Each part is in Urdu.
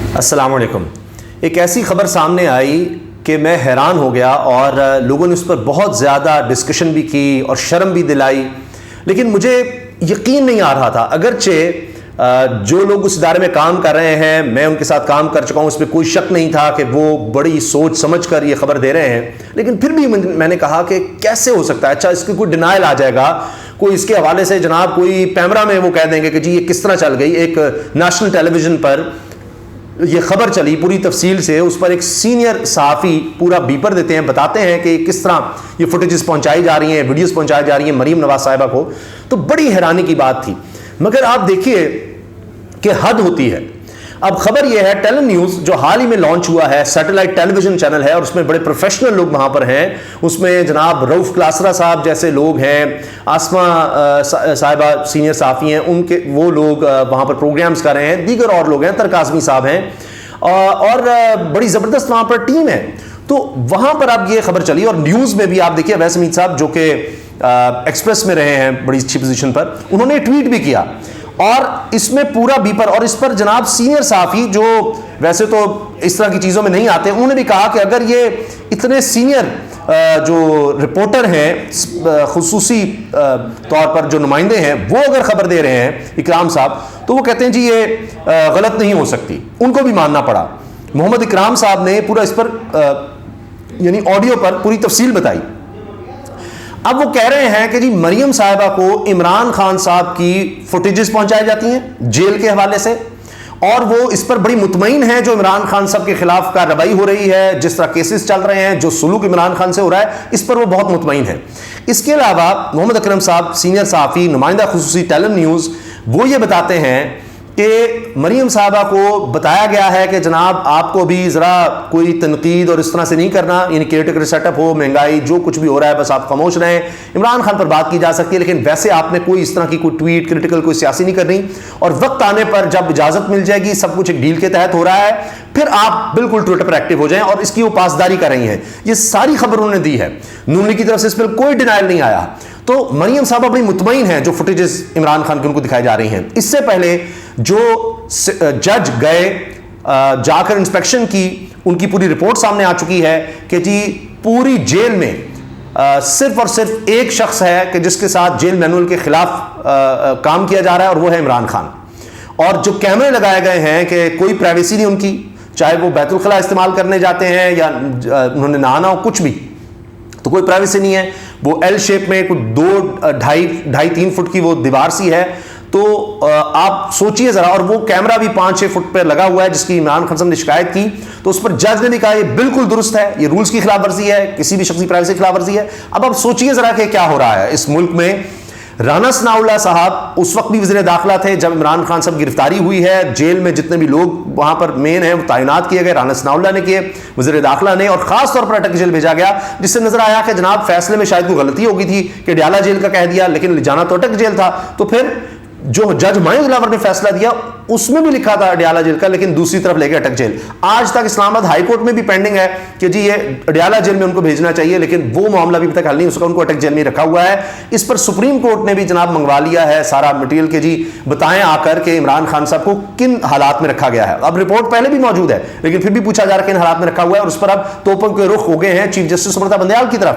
السلام علیکم. ایک ایسی خبر سامنے آئی کہ میں حیران ہو گیا اور لوگوں نے اس پر بہت زیادہ ڈسکشن بھی کی اور شرم بھی دلائی, لیکن مجھے یقین نہیں آ رہا تھا. اگرچہ جو لوگ اس ادارے میں کام کر رہے ہیں, میں ان کے ساتھ کام کر چکا ہوں, اس پہ کوئی شک نہیں تھا کہ وہ بڑی سوچ سمجھ کر یہ خبر دے رہے ہیں, لیکن پھر بھی میں نے کہا کہ کیسے ہو سکتا ہے. اچھا, اس کی کوئی ڈینائل آ جائے گا, کوئی اس کے حوالے سے جناب کوئی پیمرا میں وہ کہہ دیں گے کہ جی یہ کس طرح چل گئی. ایک نیشنل ٹیلی ویژن پر یہ خبر چلی پوری تفصیل سے, اس پر ایک سینئر صحافی پورا بیپر دیتے ہیں, بتاتے ہیں کہ کس طرح یہ فوٹیجز پہنچائی جا رہی ہیں, ویڈیوز پہنچائی جا رہی ہیں مریم نواز صاحبہ کو. تو بڑی حیرانی کی بات تھی, مگر آپ دیکھیے کہ حد ہوتی ہے. اب خبر یہ ہے, ٹیلی نیوز جو حال ہی میں لانچ ہوا ہے, سیٹلائٹ ٹیلی ویژن چینل ہے, اور اس میں بڑے پروفیشنل لوگ وہاں پر ہیں. اس میں جناب رؤف کلاسرا صاحب جیسے لوگ ہیں, آسمہ صاحبہ سینئر صحافی ہیں, ان کے وہ لوگ وہاں پر پروگرامز کر رہے ہیں, دیگر اور لوگ ہیں, ترک اعظمی صاحب ہیں, اور بڑی زبردست وہاں پر ٹیم ہے. تو وہاں پر اب یہ خبر چلی, اور نیوز میں بھی آپ دیکھیے اویس حمید صاحب جو کہ ایکسپریس میں رہے ہیں بڑی اچھی پوزیشن پر, انہوں نے ٹویٹ بھی کیا, اور اس میں پورا بیپر, اور اس پر جناب سینئر صحافی جو ویسے تو اس طرح کی چیزوں میں نہیں آتے, انہوں نے بھی کہا کہ اگر یہ اتنے سینئر جو رپورٹر ہیں, خصوصی طور پر جو نمائندے ہیں, وہ اگر خبر دے رہے ہیں, اکرام صاحب, تو وہ کہتے ہیں جی یہ غلط نہیں ہو سکتی. ان کو بھی ماننا پڑا. محمد اکرام صاحب نے پورا اس پر یعنی آڈیو پر پوری تفصیل بتائی. اب وہ کہہ رہے ہیں کہ جی مریم صاحبہ کو عمران خان صاحب کی فوٹیجز پہنچائی جاتی ہیں جیل کے حوالے سے, اور وہ اس پر بڑی مطمئن ہیں جو عمران خان صاحب کے خلاف کارروائی ہو رہی ہے, جس طرح کیسز چل رہے ہیں, جو سلوک عمران خان سے ہو رہا ہے, اس پر وہ بہت مطمئن ہیں. اس کے علاوہ محمد اکرم صاحب سینئر صحافی نمائندہ خصوصی ٹیلی نیوز, وہ یہ بتاتے ہیں کہ مریم صاحبہ کو بتایا گیا ہے کہ جناب آپ کو بھی ذرا کوئی تنقید اور اس طرح سے نہیں کرنا, یعنی کیئر ٹیکر سیٹ اپ ہو, مہنگائی, جو کچھ بھی ہو رہا ہے بس آپ خاموش رہیں. عمران خان پر بات کی جا سکتی ہے, لیکن ویسے آپ نے کوئی اس طرح کی کوئی ٹویٹ کریٹیکل کوئی سیاسی نہیں کرنی, اور وقت آنے پر جب اجازت مل جائے گی, سب کچھ ایک ڈیل کے تحت ہو رہا ہے, پھر آپ بالکل ٹویٹر پر ایکٹیو ہو جائیں, اور اس کی وہ پاسداری کر رہی ہیں. یہ ساری خبر انہوں نے دی ہے, نون لیگ کی طرف سے اس پر کوئی ڈینائل نہیں آیا. تو مریم صاحبہ بڑی مطمئن ہیں جو فوٹیجز عمران خان کی ان کو دکھائی جا رہی ہیں. اس سے پہلے جو جج گئے جا کر انسپیکشن کی, ان کی پوری رپورٹ سامنے آ چکی ہے کہ جی پوری جیل میں صرف اور صرف ایک شخص ہے کہ جس کے ساتھ جیل مینول کے خلاف کام کیا جا رہا ہے, اور وہ ہے عمران خان. اور جو کیمرے لگائے گئے ہیں کہ کوئی پرائیویسی نہیں ان کی, چاہے وہ بیت الخلاء استعمال کرنے جاتے ہیں یا انہوں نے نہانا ہو, کچھ بھی, تو کوئی پرائیویسی نہیں ہے. وہ ایل شیپ میں کچھ 2-2.5-3 فٹ کی وہ دیوار سی ہے. تو آپ سوچئے ذرا, اور وہ کیمرہ بھی 5-6 فٹ پہ لگا ہوا ہے جس کی عمران خان صاحب نے شکایت کی, تو اس پر جج نے بھی کہا یہ بالکل درست ہے, یہ رولز کی خلاف ورزی ہے, کسی بھی شخصی پرائیویسی کی خلاف ورزی ہے. اب آپ سوچئے ذرا کہ کیا ہو رہا ہے اس ملک میں. رانا ثناء اللہ صاحب اس وقت بھی وزیر داخلہ تھے جب عمران خان صاحب گرفتاری ہوئی ہے. جیل میں جتنے بھی لوگ وہاں پر مین ہیں وہ تعینات کیے گئے, رانا ثناء اللہ نے کیے, وزیر داخلہ نے, اور خاص طور پر اٹک جیل بھیجا گیا, جس سے نظر آیا کہ جناب فیصلے میں شاید کوئی غلطی ہو گئی تھی کہ ڈیالہ جیل کا کہہ دیا, لیکن جانا تو اٹک جیل تھا. تو پھر جو جج مایوس دلاور نے فیصلہ دیا اس میں بھی لکھا تھا اڈیالہ جیل کا, لیکن دوسری طرف لے گئے اٹک جیل. آج تک اسلام آباد ہائی کورٹ میں بھی پینڈنگ ہے کہ جی یہ اڈیالہ جیل میں ان کو بھیجنا چاہیے, لیکن وہ معاملہ بھی اب تک حل نہیں ہو سکا, ان کو اٹک جیل میں رکھا ہوا ہے. اس پر سپریم کورٹ نے بھی جناب منگوا لیا ہے سارا مٹیریل کہ جی بتائیں آ کر کہ عمران خان صاحب کو کن حالات میں رکھا گیا ہے. اب رپورٹ پہلے بھی موجود ہے, لیکن پھر بھی پوچھا جا رہا ہے کن حالات میں رکھا ہوا ہے, اور اس پر اب توپوں کے رخ ہو گئے ہیں چیف جسٹس امرتا بندیال کی طرف.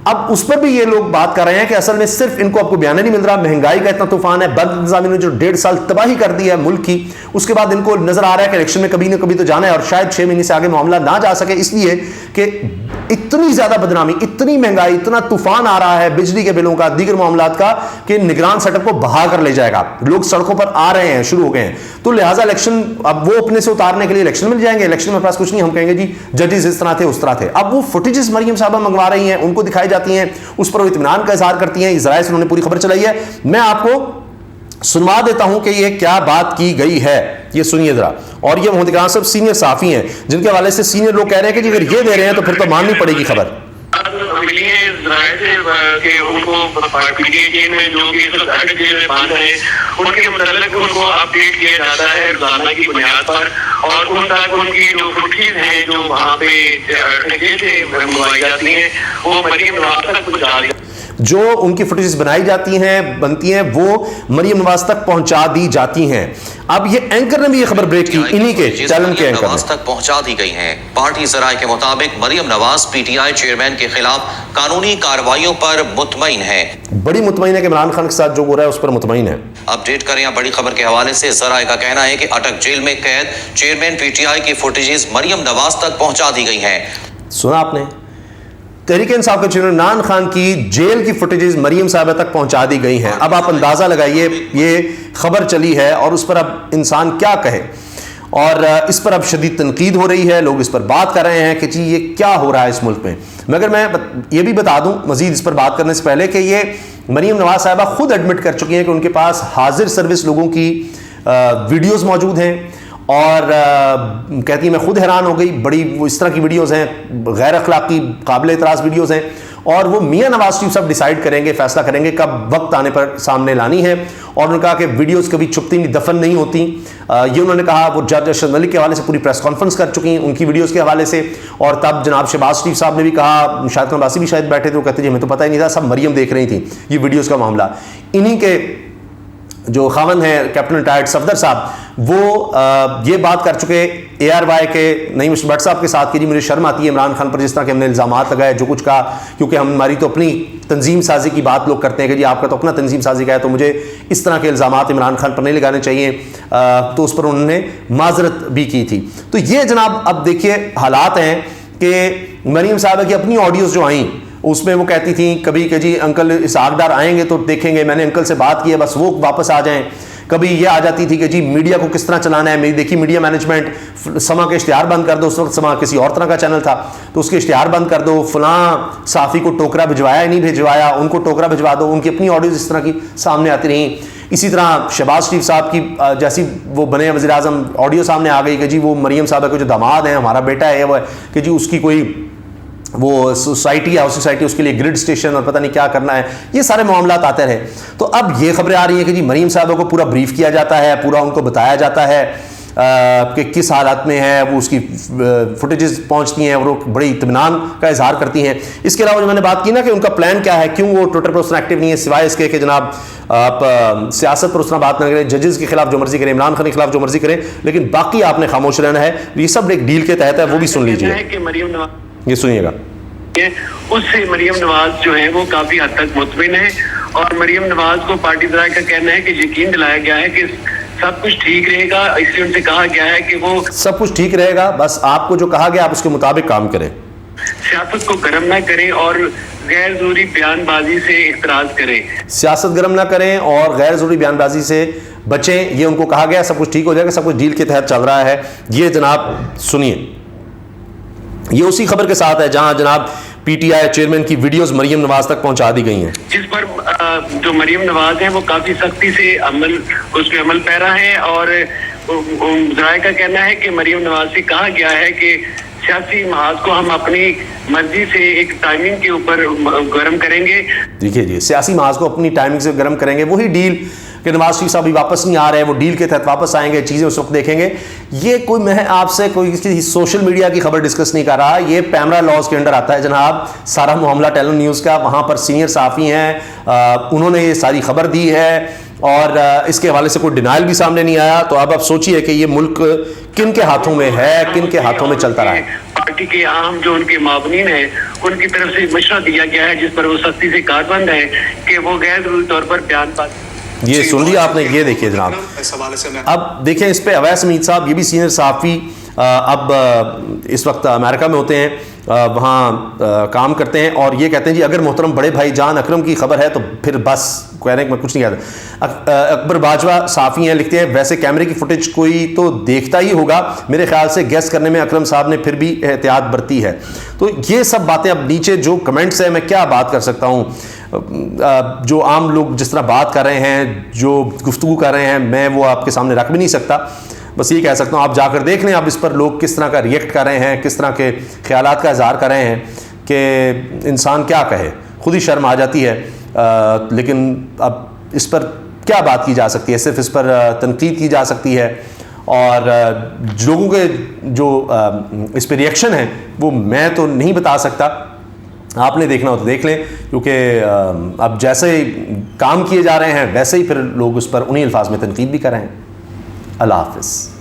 اب اس پر بھی یہ لوگ بات کر رہے ہیں کہ اصل میں صرف ان کو اب کوئی بیانہ نہیں مل رہا, مہنگائی کا اتنا طوفان ہے, بد انتظامی نے جو 1.5 سال تباہی کر دی ہے ملک کی, اس کے بعد ان کو نظر آ رہا ہے کہ الیکشن میں کبھی نہ کبھی تو جانا ہے, اور شاید 6 مہینے سے آگے معاملہ نہ جا سکے, اس لیے کہ اتنی زیادہ بدنامی, اتنی مہنگائی, اتنا طوفان آ رہا ہے بجلی کے بلوں کا, دیگر معاملات کا, کہ نگران سیٹ اپ کو بہا کر لے جائے گا. لوگ سڑکوں پر آ رہے ہیں, شروع ہو گئے ہیں. تو لہٰذا الیکشن اب وہ اپنے سے اتارنے کے لیے الیکشن میں جائیں گے. الیکشن میں پاس کچھ نہیں, ہم کہیں گے جی ججز اس طرح تھے اس طرح تھے. اب وہ فوٹیجز مریم صاحبہ منگوا رہی ہیں, ان کو دکھائی جاتی ہیں, اس پر وہ اطمینان کا اظہار کرتی ہیں. ذرائع سے انہوں نے پوری خبر چلائی ہے. میں آپ کو سنوا دیتا ہوں کہ یہ کیا بات کی گئی ہے, یہ سنیے ذرا. اور یہ محمد اکرام صاحب سینئر صحافی ہیں جن کے حوالے سے سینئر لوگ کہہ رہے ہیں کہ جی اگر یہ دے رہے ہیں تو پھر تو ماننی پڑے گی خبر. ان کو جو ان کے متعلق ان کو اپڈیٹ کیا جاتا ہے روزانہ کی بنیاد پر, اور ان تک ان کی جو فوٹیز ہیں جو وہاں پہ منگوائی جاتی ہیں وہ مریم نواز تک پہنچا دی. جو ان کی فوٹیجز بنائی جاتی ہیں بنتی ہیں وہ مریم نواز تک پہنچا دی جاتی ہیں. اب یہ اینکر نے بھی یہ خبر بریک کی, انہی کے چینل کے اینکر نواز تک پہنچا دی گئی ہیں. پارٹی ذرائع کے مطابق Maryam Nawaz P T I chairman کے خلاف قانونی کارروائیوں پر مطمئن ہے. بڑی مطمئن ہے کہ عمران خان کے ساتھ جو ہو رہا ہے اس پر مطمئن ہے. اپڈیٹ کریں آپ بڑی خبر کے حوالے سے. ذرائع کا کہنا ہے کہ اٹک جیل میں قید چیئرمین پی ٹی آئی کی فوٹیجز مریم نواز تک پہنچا دی گئی ہیں. سنا آپ نے, تحریک انصاف کے چیئرمین عمران خان کی جیل کی فوٹیجز مریم صاحبہ تک پہنچا دی گئی ہیں. اب آپ اندازہ لگائیے, یہ خبر چلی ہے اور اس پر اب انسان کیا کہے, اور اس پر اب شدید تنقید ہو رہی ہے, لوگ اس پر بات کر رہے ہیں کہ جی یہ کیا ہو رہا ہے اس ملک میں. مگر میں یہ بھی بتا دوں مزید اس پر بات کرنے سے پہلے کہ یہ مریم نواز صاحبہ خود ایڈمٹ کر چکی ہیں کہ ان کے پاس حاضر سروس لوگوں کی ویڈیوز موجود ہیں, اور کہتی ہیں میں خود حیران ہو گئی, بڑی وہ اس طرح کی ویڈیوز ہیں, غیر اخلاقی قابل اعتراض ویڈیوز ہیں, اور وہ میاں نواز شریف صاحب ڈیسائیڈ کریں گے, فیصلہ کریں گے کب وقت آنے پر سامنے لانی ہے. اور انہوں نے کہا کہ ویڈیوز کبھی چھپتی نہیں, دفن نہیں ہوتی. یہ انہوں نے کہا, وہ جج ارشد ملک کے حوالے سے پوری پریس کانفرنس کر چکی ہیں ان کی ویڈیوز کے حوالے سے. اور تب جناب شہباز شریف صاحب نے بھی کہا, شاہد عباسی بھی شاید بیٹھے تھے, وہ کہتے جی ہمیں تو پتہ ہی نہیں تھا, سب مریم دیکھ رہی تھیں یہ ویڈیوز کا معاملہ. انہی کے جو خاوند ہیں کیپٹن ریٹائرڈ صفدر صاحب, وہ یہ بات کر چکے اے آر وائی کے نعیم بٹ صاحب کے ساتھ کہ جی مجھے شرم آتی ہے عمران خان پر جس طرح کے ہم نے الزامات لگائے, جو کچھ کہا, کیونکہ ہماری تو اپنی تنظیم سازی کی بات لوگ کرتے ہیں کہ جی آپ کا تو اپنا تنظیم سازی کا ہے, تو مجھے اس طرح کے الزامات عمران خان پر نہیں لگانے چاہیے. تو اس پر انہوں نے معذرت بھی کی تھی. تو یہ جناب اب دیکھیے حالات ہیں کہ مریم صاحبہ کی اپنی آڈیوز جو آئیں اس میں وہ کہتی تھیں کبھی کہ جی انکل اسحاق ڈار آئیں گے تو دیکھیں گے, میں نے انکل سے بات کی ہے, بس وہ واپس آ جائیں. کبھی یہ آ جاتی تھی کہ جی میڈیا کو کس طرح چلانا ہے, میری دیکھی میڈیا مینجمنٹ, سما کے اشتہار بند کر دو, اس وقت سما کسی اور طرح کا چینل تھا تو اس کے اشتہار بند کر دو, فلاں صحافی کو ٹوکرا بھجوایا نہیں بھجوایا, ان کو ٹوکرا بھجوا دو. ان کی اپنی آڈیوز اس طرح کی سامنے آتی رہیں. اسی طرح شہباز شریف صاحب کی جیسی وہ بنے وزیر اعظم آڈیو سامنے آ گئی کہ جی وہ مریم صاحبہ کے جو داماد ہیں, ہمارا بیٹا ہے, وہ ہے کہ جی اس کی کوئی وہ سوسائٹی ہے, سوسائٹی اس کے لیے گریڈ اسٹیشن اور پتہ نہیں کیا کرنا ہے, یہ سارے معاملات آتے رہے. تو اب یہ خبریں آ رہی ہیں کہ جی مریم صاحبہ کو پورا بریف کیا جاتا ہے, پورا ان کو بتایا جاتا ہے کہ کس حالات میں ہے, وہ اس کی فوٹیجز پہنچتی ہیں اور وہ بڑی اطمینان کا اظہار کرتی ہیں. اس کے علاوہ جو میں نے بات کی نا کہ ان کا پلان کیا ہے, کیوں وہ ٹویٹر پر اس طرح ایکٹیو نہیں ہے, سوائے اس کے کہ جناب آپ سیاست پر اس طرح بات نہ کریں, ججز کے خلاف جو مرضی کریں, عمران خان کے خلاف جو مرضی کریں, لیکن باقی آپ نے خاموش رہنا ہے. یہ سب ایک ڈیل کے تحت ہے, وہ بھی سن لیجیے, یہ سنیے گا. اس سے مریم نواز جو ہے وہ کافی حد تک مطمئن ہے, اور مریم نواز کو پارٹی ذرائع کا کہنا ہے کہ یقین دلایا گیا ہے کہ سب کچھ ٹھیک رہے گا. اس لیے ان سے کہا گیا ہے کہ وہ سب کچھ ٹھیک رہے گا, بس آپ کو جو کہا گیا آپ اس کے مطابق کام کریں, سیاست کو گرم نہ کریں اور غیر ضروری بیان بازی سے اعتراض کریں. سیاست گرم نہ کریں اور غیر ضروری بیان بازی سے بچیں, یہ ان کو کہا گیا. سب کچھ ٹھیک ہو جائے گا, سب کچھ ڈیل کے تحت چل رہا ہے. یہ جناب سنیے, یہ اسی خبر کے ساتھ ہے جہاں جناب پی ٹی آئی چیئرمین کی ویڈیوز مریم نواز تک پہنچا دی گئی ہیں, جس پر جو مریم نواز ہیں وہ کافی سختی سے اس پہ عمل پیرا ہے. اور ذرائع کا کہنا ہے کہ مریم نواز سے کہا گیا ہے کہ سیاسی محاذ کو ہم اپنی مرضی سے ایک ٹائمنگ کے اوپر گرم کریں گے. دیکھیے جی, سیاسی محاذ کو اپنی ٹائمنگ سے گرم کریں گے, وہی ڈیل کہ نواز شریف صاحب بھی واپس نہیں آ رہے, وہ ڈیل کے تحت واپس آئیں گے, چیزیں اس وقت دیکھیں گے. یہ کوئی میں آپ سے کوئی سوشل میڈیا کی خبر ڈسکس نہیں کر رہا, یہ پیمرا لاز کے انڈر آتا ہے جناب سارا معاملہ ٹیلن نیوز کا. وہاں پر سینئر صحافی ہیں, انہوں نے یہ ساری خبر دی ہے اور اس کے حوالے سے کوئی ڈینائل بھی سامنے نہیں آیا. تو اب آپ سوچئے کہ یہ ملک کن کے ہاتھوں میں ہے, کن کے ہاتھوں میں چلتا رہا ہے. پارٹی کے عام جو ان کے معاونین ہیں ان کی طرف سے مشورہ دیا گیا ہے جس پر وہ سختی سے کاربند ہے کہ وہ غیر ضروری طور پر بیان بازی. یہ سن لیا آپ نے, یہ دیکھیے جناب. اب دیکھیں اس پہ اویس حمید صاحب, یہ بھی سینئر صحافی, اب اس وقت امریکہ میں ہوتے ہیں, وہاں کام کرتے ہیں, اور یہ کہتے ہیں جی اگر محترم بڑے بھائی جان اکرم کی خبر ہے تو پھر بس کہہ رہے ہیں کہ میں کچھ نہیں کہتا. اکبر باجوہ صحافی ہیں, لکھتے ہیں ویسے کیمرے کی فوٹیج کوئی تو دیکھتا ہی ہوگا, میرے خیال سے گیس کرنے میں اکرم صاحب نے پھر بھی احتیاط برتی ہے. تو یہ سب باتیں اب نیچے جو کمنٹس ہیں, میں کیا بات کر سکتا ہوں, جو عام لوگ جس طرح بات کر رہے ہیں, جو گفتگو کر رہے ہیں, میں وہ آپ کے سامنے رکھ بھی نہیں سکتا. بس یہ کہہ سکتا ہوں آپ جا کر دیکھ لیں آپ اس پر لوگ کس طرح کا ریئیکٹ کر رہے ہیں, کس طرح کے خیالات کا اظہار کر رہے ہیں کہ انسان کیا کہے, خود ہی شرم آ جاتی ہے. لیکن اب اس پر کیا بات کی جا سکتی ہے, صرف اس پر تنقید کی جا سکتی ہے, اور لوگوں کے جو اس پہ ریئیکشن ہیں وہ میں تو نہیں بتا سکتا. آپ نے دیکھنا ہو تو دیکھ لیں، کیونکہ اب جیسے کام کیے جا رہے ہیں ویسے ہی پھر لوگ اس پر انہی الفاظ میں تنقید بھی کر رہے ہیں۔ اللہ حافظ۔